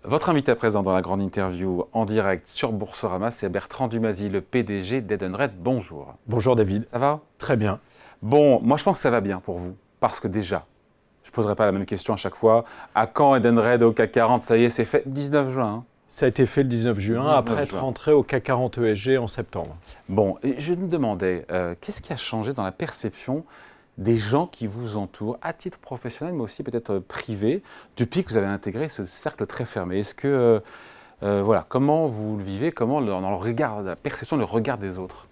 Votre invité à présent dans la grande interview en direct sur Boursorama, c'est Bertrand Dumazy, le PDG d'Edenred. Bonjour. Bonjour David. Ça va? Très bien. Bon, moi je pense que ça va bien pour vous, parce que déjà, je ne poserai pas la même question à chaque fois. À quand Edenred au CAC 40? Ça y est, c'est fait 19 juin. Hein. Ça a été fait le 19 juin, après être rentré au CAC 40 ESG en septembre. Bon, et je me demandais, qu'est-ce qui a changé dans la perception des gens qui vous entourent, à titre professionnel, mais aussi peut-être privé, depuis que vous avez intégré ce cercle très fermé? Est-ce que, voilà, comment vous le vivez, comment dans le regard, la perception, le regard des autres?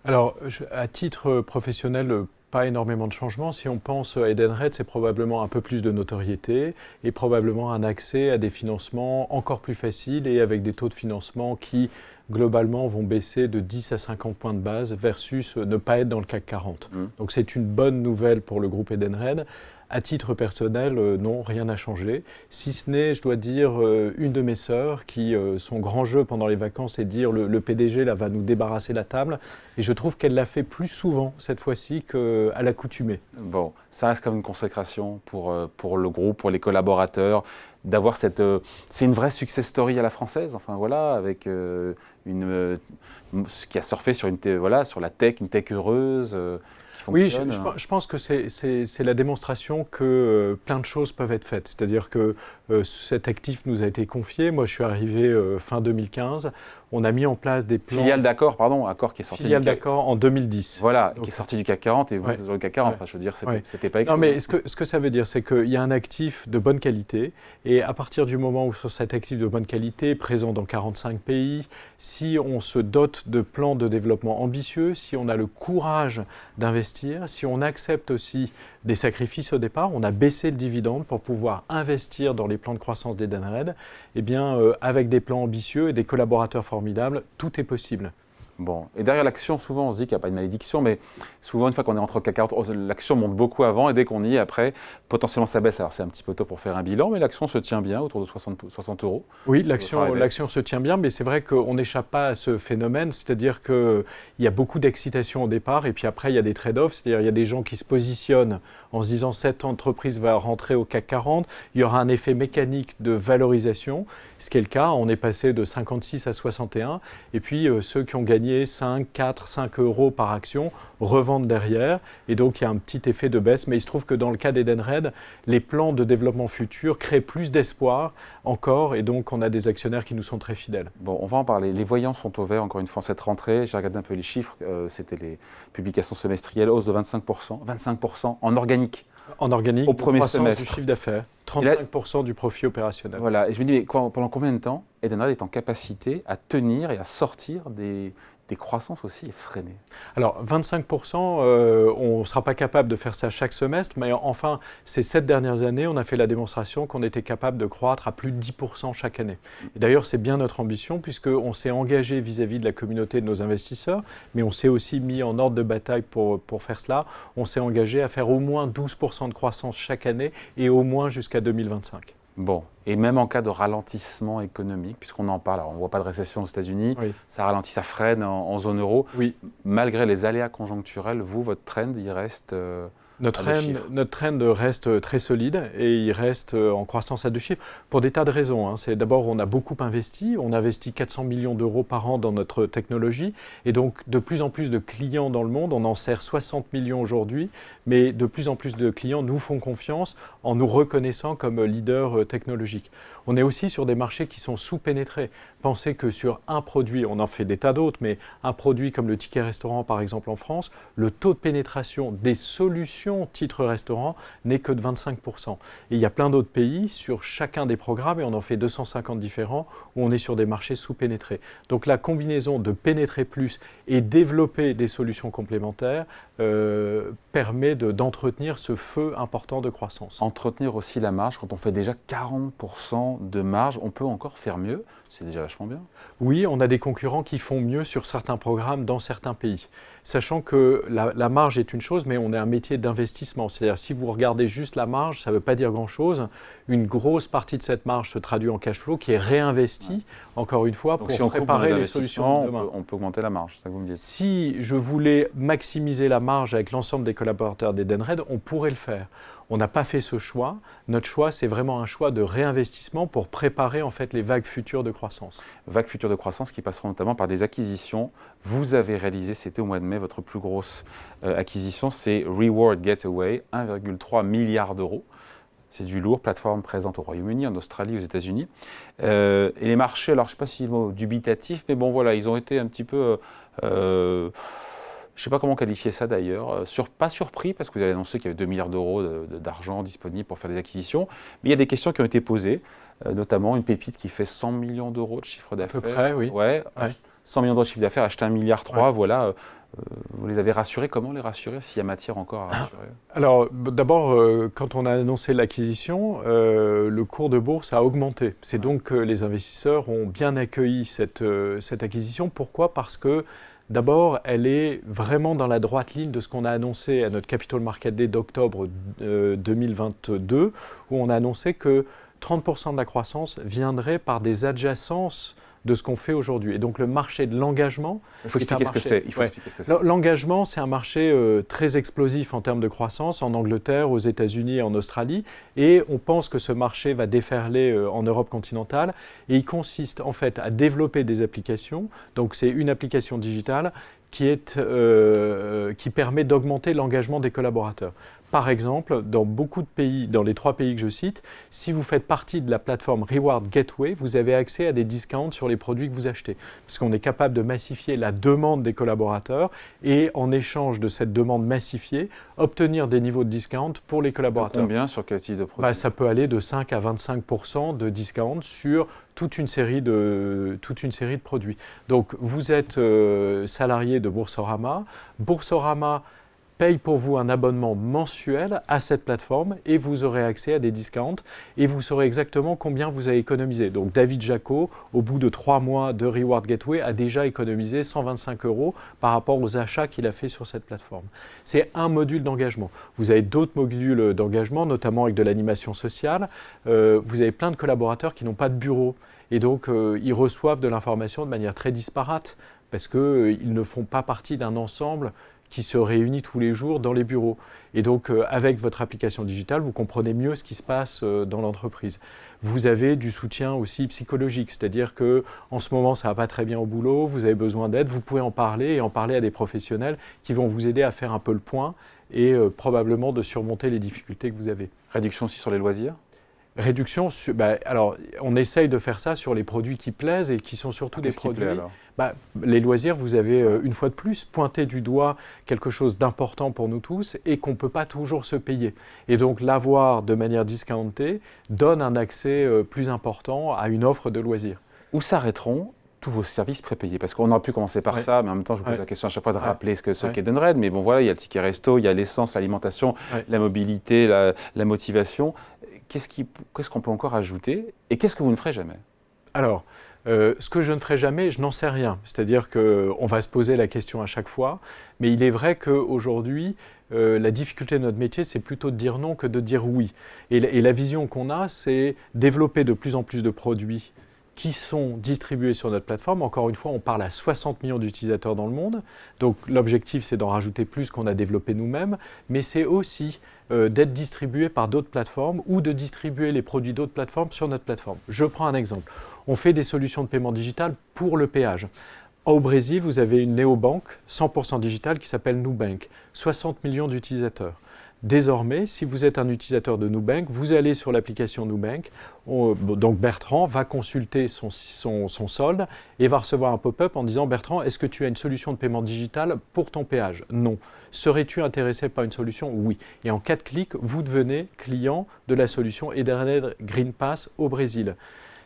Alors, à titre professionnel, pas énormément de changements. Si on pense à Edenred, c'est probablement un peu plus de notoriété et probablement un accès à des financements encore plus faciles et avec des taux de financement qui, globalement, vont baisser de 10 à 50 points de base versus ne pas être dans le CAC 40. Donc c'est une bonne nouvelle pour le groupe Edenred. À titre personnel, non, rien n'a changé. Si ce n'est, je dois dire, une de mes sœurs qui, son grand jeu pendant les vacances, c'est de dire le PDG là, va nous débarrasser la table. Et je trouve qu'elle l'a fait plus souvent cette fois-ci qu'à l'accoutumée. Bon, ça reste comme une consécration pour le groupe, pour les collaborateurs, d'avoir cette... c'est une vraie success story à la française, enfin voilà, avec qui a surfé sur, voilà, sur la tech, une tech heureuse. Oui, je pense que c'est la démonstration que plein de choses peuvent être faites. C'est-à-dire que cet actif nous a été confié. Moi, je suis arrivé fin 2015. On a mis en place des plans... Filiale d'Accor, pardon, Accor qui est sorti Filiale d'Accor en 2010. Voilà, donc, qui est sorti du CAC 40 et vous êtes sur le CAC 40. Enfin, je veux dire, c'était pas écrit. Non, mais ce que ça veut dire, c'est qu'il y a un actif de bonne qualité. Et à partir du moment où sur cet actif de bonne qualité, présent dans 45 pays, si on se dote de plans de développement ambitieux, si on a le courage d'investir, si on accepte aussi des sacrifices au départ, on a baissé le dividende pour pouvoir investir dans les plans de croissance d'Edenred, eh bien, avec des plans ambitieux et des collaborateurs formidables, tout est possible. Bon, et derrière l'action, souvent on se dit qu'il n'y a pas de malédiction, mais souvent une fois qu'on est entre CAC 40, l'action monte beaucoup avant et dès qu'on y est après, potentiellement ça baisse. Alors c'est un petit peu tôt pour faire un bilan, mais l'action se tient bien autour de 60 €. Oui, l'action se tient bien, mais c'est vrai qu'on n'échappe pas à ce phénomène, c'est-à-dire qu'il y a beaucoup d'excitation au départ et puis après il y a des trade-offs, c'est-à-dire il y a des gens qui se positionnent en se disant cette entreprise va rentrer au CAC 40, il y aura un effet mécanique de valorisation, ce qui est le cas, on est passé de 56 à 61 et puis ceux qui ont gagné 5, 4, 5 € par action, revendent derrière. Et donc, il y a un petit effet de baisse. Mais il se trouve que dans le cas d'Edenred, les plans de développement futur créent plus d'espoir encore. Et donc, on a des actionnaires qui nous sont très fidèles. Bon, on va en parler. Les voyants sont au vert, encore une fois, cette rentrée. J'ai regardé un peu les chiffres. C'était les publications semestrielles, hausse de 25%. 25% en organique. En organique, au premier croissance semestre. Du chiffre d'affaires, 35% du profit opérationnel. Voilà. Et je me dis, mais pendant combien de temps Edenred est en capacité à tenir et à sortir des croissances aussi effrénées? Alors, 25%, on ne sera pas capable de faire ça chaque semestre, mais enfin, ces 7 dernières années, on a fait la démonstration qu'on était capable de croître à plus de 10% chaque année. Et d'ailleurs, c'est bien notre ambition, puisqu'on s'est engagé vis-à-vis de la communauté de nos investisseurs, mais on s'est aussi mis en ordre de bataille pour faire cela. On s'est engagé à faire au moins 12% de croissance chaque année, et au moins jusqu'à 2025. Bon, et même en cas de ralentissement économique, puisqu'on en parle, alors on ne voit pas de récession aux États-Unis, oui. Ça ralentit, ça freine en zone euro. Oui. Malgré les aléas conjoncturels, vous, votre trend, il reste Notre trend reste très solide et il reste en croissance à 2 chiffres pour des tas de raisons. C'est d'abord, on a beaucoup investi. On investit 400 millions d'euros par an dans notre technologie et donc de plus en plus de clients dans le monde. On en sert 60 millions aujourd'hui, mais de plus en plus de clients nous font confiance en nous reconnaissant comme leader technologique. On est aussi sur des marchés qui sont sous-pénétrés. Pensez que sur un produit, on en fait des tas d'autres, mais un produit comme le ticket restaurant par exemple en France, le taux de pénétration des solutions titre restaurant n'est que de 25%. Et il y a plein d'autres pays sur chacun des programmes, et on en fait 250 différents, où on est sur des marchés sous-pénétrés. Donc la combinaison de pénétrer plus et développer des solutions complémentaires permet d'entretenir ce feu important de croissance. Entretenir aussi la marge, quand on fait déjà 40% de marge, on peut encore faire mieux, c'est déjà vachement bien. Oui, on a des concurrents qui font mieux sur certains programmes dans certains pays. Sachant que la marge est une chose, mais on est un métier d'investissement. C'est-à-dire si vous regardez juste la marge, ça ne veut pas dire grand-chose. Une grosse partie de cette marge se traduit en cash flow qui est réinvesti, encore une fois, donc, pour si on préparer les solutions de demain. On peut augmenter la marge, c'est ça que vous me dites. Si je voulais maximiser la marge avec l'ensemble des collaborateurs d'Edenred, on pourrait le faire. On n'a pas fait ce choix. Notre choix, c'est vraiment un choix de réinvestissement pour préparer en fait les vagues futures de croissance. Vagues futures de croissance qui passeront notamment par des acquisitions. Vous avez réalisé, c'était au mois de mai, votre plus grosse acquisition, c'est Reward Gateway, 1,3 milliard d'euros. C'est du lourd, plateforme présente au Royaume-Uni, en Australie, aux États-Unis. Et les marchés, alors je ne sais pas si le mot dubitatif, mais bon voilà, ils ont été un petit peu... je ne sais pas comment qualifier ça d'ailleurs, pas surpris parce que vous avez annoncé qu'il y avait 2 milliards d'euros d'argent disponible pour faire des acquisitions, mais il y a des questions qui ont été posées, notamment une pépite qui fait 100 millions d'euros de chiffre d'affaires. À peu près, oui. Ouais, 100 millions d'euros de chiffre d'affaires, acheter 1,3 milliard, voilà. Vous les avez rassurés, comment les rassurer s'il y a matière encore à rassurer? Alors d'abord, quand on a annoncé l'acquisition, le cours de bourse a augmenté. C'est donc que les investisseurs ont bien accueilli cette acquisition. Pourquoi? Parce que d'abord, elle est vraiment dans la droite ligne de ce qu'on a annoncé à notre Capital Market Day d'octobre 2022, où on a annoncé que 30% de la croissance viendrait par des adjacences de ce qu'on fait aujourd'hui. Et donc le marché de l'engagement... Il faut expliquer ce que c'est. L'engagement, c'est un marché très explosif en termes de croissance en Angleterre, aux États-Unis et en Australie. Et on pense que ce marché va déferler en Europe continentale. Et il consiste en fait à développer des applications. Donc c'est une application digitale qui permet d'augmenter l'engagement des collaborateurs. Par exemple, dans beaucoup de pays, dans les 3 pays que je cite, si vous faites partie de la plateforme Reward Gateway, vous avez accès à des discounts sur les produits que vous achetez. Parce qu'on est capable de massifier la demande des collaborateurs et en échange de cette demande massifiée, obtenir des niveaux de discount pour les collaborateurs. Combien sur quel type de produit? Ça peut aller de 5 à 25% de discount sur toute une série de produits. Donc vous êtes salarié de Boursorama. Boursorama paye pour vous un abonnement mensuel à cette plateforme et vous aurez accès à des discounts et vous saurez exactement combien vous avez économisé. Donc David Jacot, au bout de 3 mois de Reward Gateway, a déjà économisé 125 € par rapport aux achats qu'il a fait sur cette plateforme. C'est un module d'engagement. Vous avez d'autres modules d'engagement, notamment avec de l'animation sociale. Vous avez plein de collaborateurs qui n'ont pas de bureau et donc ils reçoivent de l'information de manière très disparate parce qu'ils ne font pas partie d'un ensemble qui se réunit tous les jours dans les bureaux. Et donc, avec votre application digitale, vous comprenez mieux ce qui se passe dans l'entreprise. Vous avez du soutien aussi psychologique, c'est-à-dire qu'en ce moment, ça ne va pas très bien au boulot, vous avez besoin d'aide, vous pouvez en parler et en parler à des professionnels qui vont vous aider à faire un peu le point et probablement de surmonter les difficultés que vous avez. Réduction aussi sur les loisirs? Réduction, alors on essaye de faire ça sur les produits qui plaisent et qui sont surtout des produits. Les loisirs, vous avez une fois de plus pointé du doigt quelque chose d'important pour nous tous et qu'on ne peut pas toujours se payer. Et donc l'avoir de manière discountée donne un accès plus important à une offre de loisirs. Où s'arrêteront tous vos services prépayés? Parce qu'on aurait pu commencer par ça, mais en même temps, je vous pose la question à chaque fois de rappeler ce qu'est Edenred. Mais bon, voilà, il y a le ticket resto, il y a l'essence, l'alimentation, la mobilité, la motivation. Qu'est-ce qu'on peut encore ajouter et qu'est-ce que vous ne ferez jamais? Alors, ce que je ne ferai jamais, je n'en sais rien. C'est-à-dire qu'on va se poser la question à chaque fois. Mais il est vrai qu'aujourd'hui, la difficulté de notre métier, c'est plutôt de dire non que de dire oui. Et la vision qu'on a, c'est développer de plus en plus de produits qui sont distribués sur notre plateforme. Encore une fois, on parle à 60 millions d'utilisateurs dans le monde. Donc l'objectif, c'est d'en rajouter plus qu'on a développé nous-mêmes. Mais c'est aussi d'être distribué par d'autres plateformes ou de distribuer les produits d'autres plateformes sur notre plateforme. Je prends un exemple. On fait des solutions de paiement digital pour le péage. Au Brésil, vous avez une néobanque 100% digitale qui s'appelle Nubank. 60 millions d'utilisateurs. Désormais, si vous êtes un utilisateur de Nubank, vous allez sur l'application Nubank. Donc Bertrand va consulter son solde et va recevoir un pop-up en disant « Bertrand, est-ce que tu as une solution de paiement digital pour ton péage ?» Non. Serais-tu intéressé par une solution? Oui. Et en 4 clics, vous devenez client de la solution Edenred Green Pass au Brésil.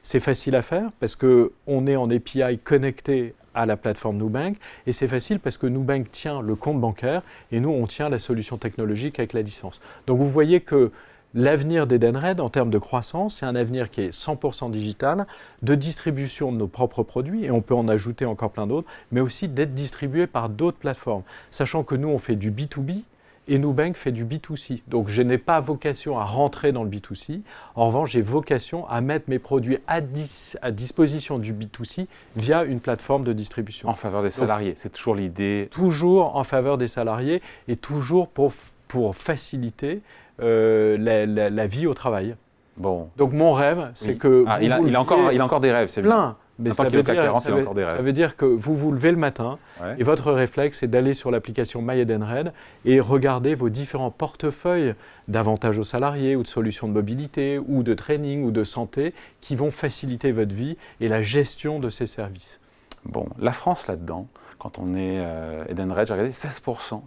C'est facile à faire parce qu'on est en API connecté à la plateforme Nubank et c'est facile parce que Nubank tient le compte bancaire et nous on tient la solution technologique avec la licence. Donc vous voyez que l'avenir d'Edenred en termes de croissance, c'est un avenir qui est 100% digital, de distribution de nos propres produits et on peut en ajouter encore plein d'autres, mais aussi d'être distribué par d'autres plateformes, sachant que nous on fait du B2B. Et Nubank fait du B2C. Donc, je n'ai pas vocation à rentrer dans le B2C. En revanche, j'ai vocation à mettre mes produits à disposition du B2C via une plateforme de distribution. En faveur des salariés, c'est toujours l'idée. Toujours en faveur des salariés et toujours pour faciliter la vie au travail. Bon. Donc mon rêve, c'est que il a encore des rêves, c'est plein. Mais ça veut, ça veut dire que vous vous levez le matin et votre réflexe est d'aller sur l'application My Edenred et regarder vos différents portefeuilles d'avantages aux salariés ou de solutions de mobilité ou de training ou de santé qui vont faciliter votre vie et la gestion de ces services. Bon, la France là-dedans, quand on est Edenred, j'ai regardé 16%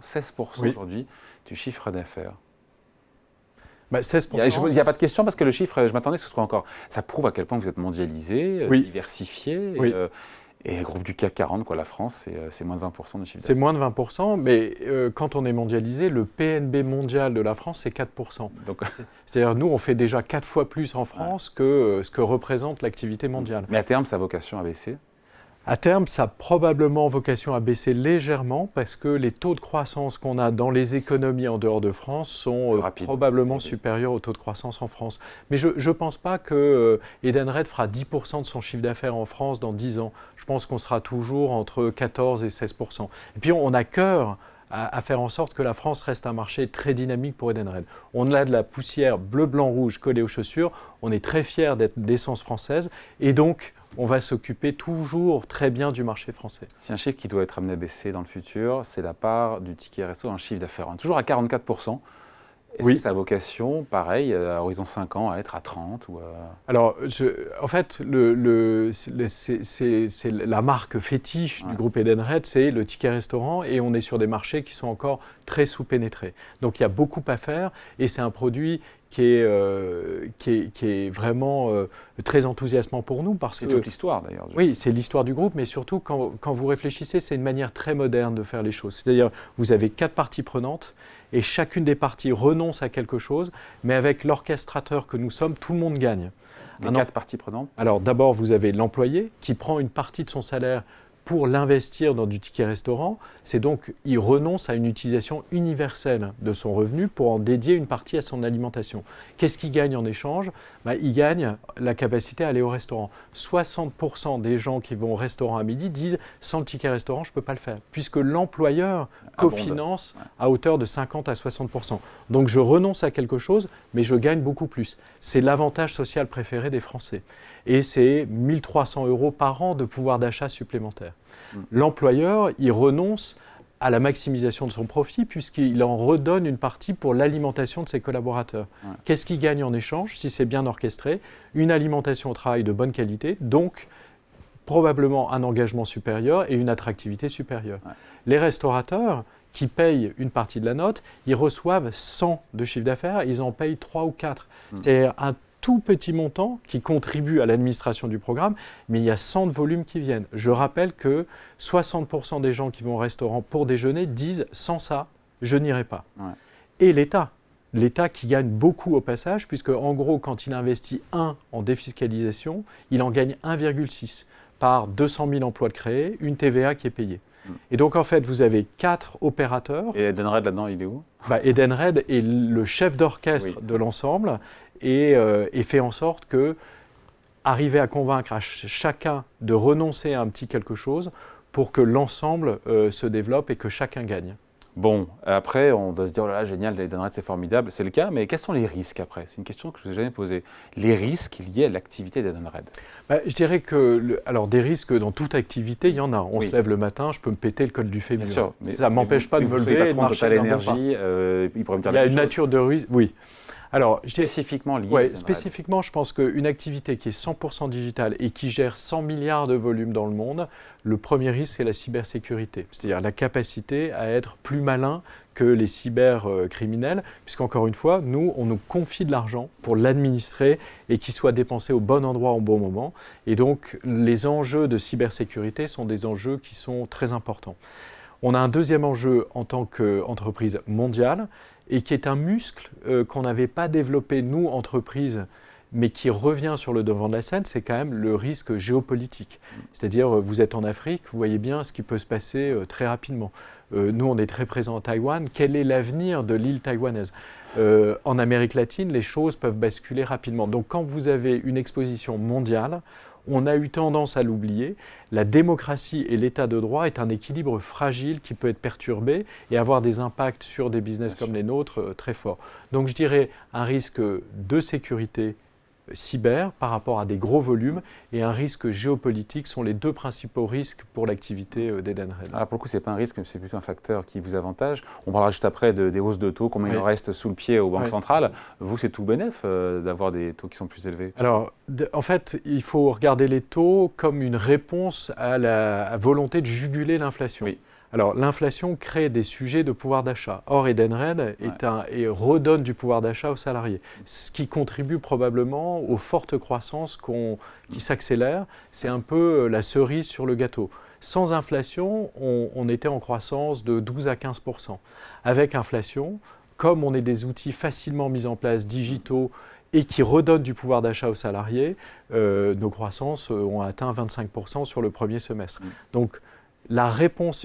aujourd'hui du chiffre d'affaires. 16%. Il n'y a pas de question parce que le chiffre, je m'attendais à ce que ce soit encore. Ça prouve à quel point vous êtes mondialisé, diversifié. Et le groupe du CAC 40, la France, c'est moins de 20% de chiffre d'affaires. C'est moins de 20%, mais quand on est mondialisé, le PNB mondial de la France, c'est 4%. C'est-à-dire, nous, on fait déjà 4 fois plus en France que ce que représente l'activité mondiale. Mais à terme, ça a vocation à baisser ? À terme, ça a probablement vocation à baisser légèrement parce que les taux de croissance qu'on a dans les économies en dehors de France sont probablement supérieurs aux taux de croissance en France. Mais je ne pense pas que Edenred fera 10% de son chiffre d'affaires en France dans 10 ans. Je pense qu'on sera toujours entre 14 et 16%. Et puis on a cœur à faire en sorte que la France reste un marché très dynamique pour Edenred. On a de la poussière bleu, blanc, rouge collée aux chaussures. On est très fiers d'être d'essence française et donc on va s'occuper toujours très bien du marché français. C'est un chiffre qui doit être amené à baisser dans le futur, c'est la part du ticket resto dans le chiffre d'affaires. On est toujours à 44%. Est-ce que ça a vocation, pareil, à horizon 5 ans, à être à 30 ou Alors, en fait, c'est la marque fétiche du groupe Edenred, c'est le ticket restaurant et on est sur des marchés qui sont encore très sous-pénétrés. Donc, il y a beaucoup à faire et c'est un produit qui est vraiment très enthousiasmant pour nous. C'est toute l'histoire d'ailleurs. Oui, c'est l'histoire du groupe, mais surtout quand vous réfléchissez, c'est une manière très moderne de faire les choses. C'est-à-dire, vous avez 4 parties prenantes et chacune des parties renonce à quelque chose, mais avec l'orchestrateur que nous sommes, tout le monde gagne. Les 4 parties prenantes ? Alors d'abord, vous avez l'employé qui prend une partie de son salaire pour l'investir dans du ticket restaurant, c'est donc il renonce à une utilisation universelle de son revenu pour en dédier une partie à son alimentation. Qu'est-ce qu'il gagne en échange ? Il gagne la capacité à aller au restaurant. 60% des gens qui vont au restaurant à midi disent « sans le ticket restaurant, je ne peux pas le faire », puisque l'employeur cofinance à hauteur de 50 à 60%. Donc je renonce à quelque chose, mais je gagne beaucoup plus. C'est l'avantage social préféré des Français. Et c'est 1 300 € par an de pouvoir d'achat supplémentaire. L'employeur, il renonce à la maximisation de son profit puisqu'il en redonne une partie pour l'alimentation de ses collaborateurs. Qu'est-ce qu'il gagne en échange si c'est bien orchestré ? Une alimentation au travail de bonne qualité, donc probablement un engagement supérieur et une attractivité supérieure. Les restaurateurs qui payent une partie de la note, ils reçoivent 100 de chiffre d'affaires, ils en payent 3 ou 4. C'est-à-dire un tout petit montant qui contribue à l'administration du programme, mais il y a 100 de volumes qui viennent. Je rappelle que 60% des gens qui vont au restaurant pour déjeuner disent « sans ça, je n'irai pas ». Et l'État qui gagne beaucoup au passage, puisque en gros, quand il investit 1 en défiscalisation, il en gagne 1,6 par 200 000 emplois de créés, une TVA qui est payée. Et donc en fait, vous avez 4 opérateurs. Et Edenred là-dedans, il est où ? Edenred est le chef d'orchestre de l'ensemble et fait en sorte que arriver à convaincre à chacun de renoncer à un petit quelque chose pour que l'ensemble se développe et que chacun gagne. Bon, après, on doit se dire, oh là là, génial, Edenred, c'est formidable. C'est le cas, mais quels sont les risques après ? C'est une question que je ne vous ai jamais posée. Les risques liés à l'activité d'Edenred ? Je dirais que, alors des risques dans toute activité, il y en a. On se lève le matin, je peux me péter le col du fémur. Bien sûr, mais ça ne m'empêche pas de me lever et de marcher dans mon pas. Il y a une nature de risque, oui. Alors, spécifiquement lié. Spécifiquement, je pense qu'une activité qui est 100% digitale et qui gère 100 milliards de volume dans le monde, le premier risque, c'est la cybersécurité. C'est-à-dire la capacité à être plus malin que les cybercriminels, puisqu'encore une fois, nous, on nous confie de l'argent pour l'administrer et qu'il soit dépensé au bon endroit au bon moment. Et donc, les enjeux de cybersécurité sont des enjeux qui sont très importants. On a un deuxième enjeu en tant qu'entreprise mondiale, et qui est un muscle qu'on n'avait pas développé, nous, entreprises, mais qui revient sur le devant de la scène, c'est quand même le risque géopolitique. C'est-à-dire, vous êtes en Afrique, vous voyez bien ce qui peut se passer très rapidement. Nous, on est très présents à Taïwan. Quel est l'avenir de l'île taïwanaise ? En Amérique latine, les choses peuvent basculer rapidement. Donc, quand vous avez une exposition mondiale, On a eu tendance à l'oublier. La démocratie et l'état de droit est un équilibre fragile qui peut être perturbé et avoir des impacts sur des business comme les nôtres très forts. Donc je dirais un risque de sécurité cyber par rapport à des gros volumes et un risque géopolitique sont les deux principaux risques pour l'activité d'Edenred. Alors pour le coup, ce n'est pas un risque, mais c'est plutôt un facteur qui vous avantage. On parlera juste après des hausses de taux, combien il en reste sous le pied aux banques centrales. Vous, c'est tout bénef d'avoir des taux qui sont plus élevés? Alors, en fait, il faut regarder les taux comme une réponse à la volonté de juguler l'inflation. Oui. Alors, l'inflation crée des sujets de pouvoir d'achat. Or, Edenred redonne du pouvoir d'achat aux salariés, ce qui contribue probablement aux fortes croissances qui s'accélèrent. C'est un peu la cerise sur le gâteau. Sans inflation, on était en croissance de 12 à 15%. Avec inflation, comme on est des outils facilement mis en place, digitaux, et qui redonnent du pouvoir d'achat aux salariés, nos croissances ont atteint 25% sur le premier semestre. Donc,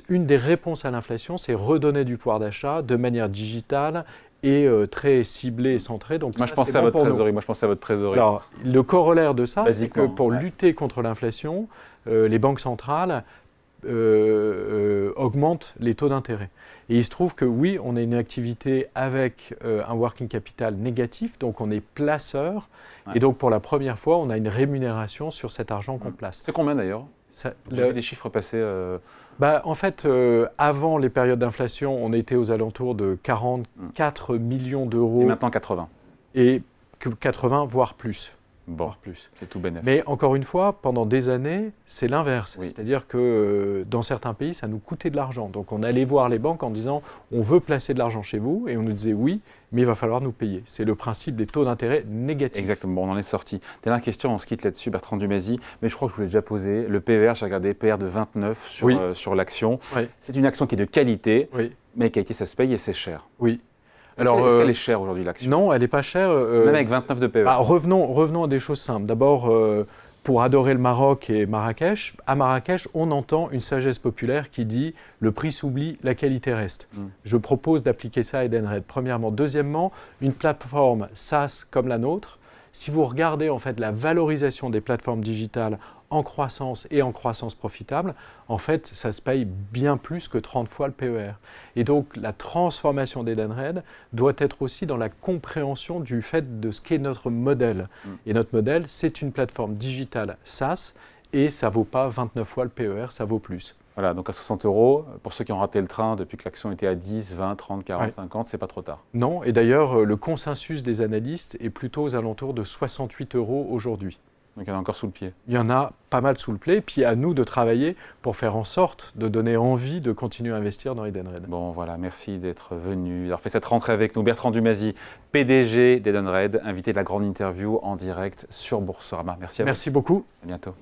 une des réponses à l'inflation, c'est redonner du pouvoir d'achat de manière digitale et très ciblée et centrée. Donc Moi, je pensais à votre trésorerie. Alors, le corollaire de ça, c'est que pour lutter contre l'inflation, les banques centrales augmentent les taux d'intérêt. Et il se trouve que oui, on a une activité avec un working capital négatif, donc on est placeur. Et donc pour la première fois, on a une rémunération sur cet argent qu'on place. C'est combien d'ailleurs? J'ai vu des chiffres passés. En fait, avant les périodes d'inflation, on était aux alentours de 44 millions d'euros. Et maintenant 80. Et 80, voire plus. Bon, c'est tout bénéfice. Mais encore une fois, pendant des années, c'est l'inverse. Oui. C'est-à-dire que dans certains pays, ça nous coûtait de l'argent. Donc on allait voir les banques en disant « on veut placer de l'argent chez vous » et on nous disait « oui, mais il va falloir nous payer ». C'est le principe des taux d'intérêt négatifs. Exactement, bon, on en est sorti. Dernière question, on se quitte là-dessus, Bertrand Dumazy, mais je crois que je vous l'ai déjà posé. Le PER, j'ai regardé, PER de 29 sur l'action. Oui. C'est une action qui est de qualité, mais qualité ça se paye et c'est cher. Oui. Est-ce qu'elle est chère aujourd'hui, l'action? Non, elle n'est pas chère. Même avec 29 de PER. Revenons à des choses simples. D'abord, pour adorer le Maroc et Marrakech, à Marrakech, on entend une sagesse populaire qui dit « le prix s'oublie, la qualité reste ». Je propose d'appliquer ça à Edenred, premièrement. Deuxièmement, une plateforme SaaS comme la nôtre, si vous regardez en fait la valorisation des plateformes digitales en croissance et en croissance profitable, en fait, ça se paye bien plus que 30 fois le PER. Et donc, la transformation d'Edenred doit être aussi dans la compréhension du fait de ce qu'est notre modèle. Et notre modèle, c'est une plateforme digitale SaaS et ça ne vaut pas 29 fois le PER, ça vaut plus. Voilà, donc à 60 €, pour ceux qui ont raté le train depuis que l'action était à 10, 20, 30, 40, 50, c'est pas trop tard. Non, et d'ailleurs, le consensus des analystes est plutôt aux alentours de 68 € aujourd'hui. Donc il y en a encore sous le pied. Il y en a pas mal sous le pied, puis à nous de travailler pour faire en sorte de donner envie de continuer à investir dans Edenred. Bon voilà, merci d'être venu, d'avoir fait cette rentrée avec nous. Bertrand Dumazy, PDG d'Edenred, invité de la grande interview en direct sur Boursorama. Merci à vous. Merci beaucoup. À bientôt.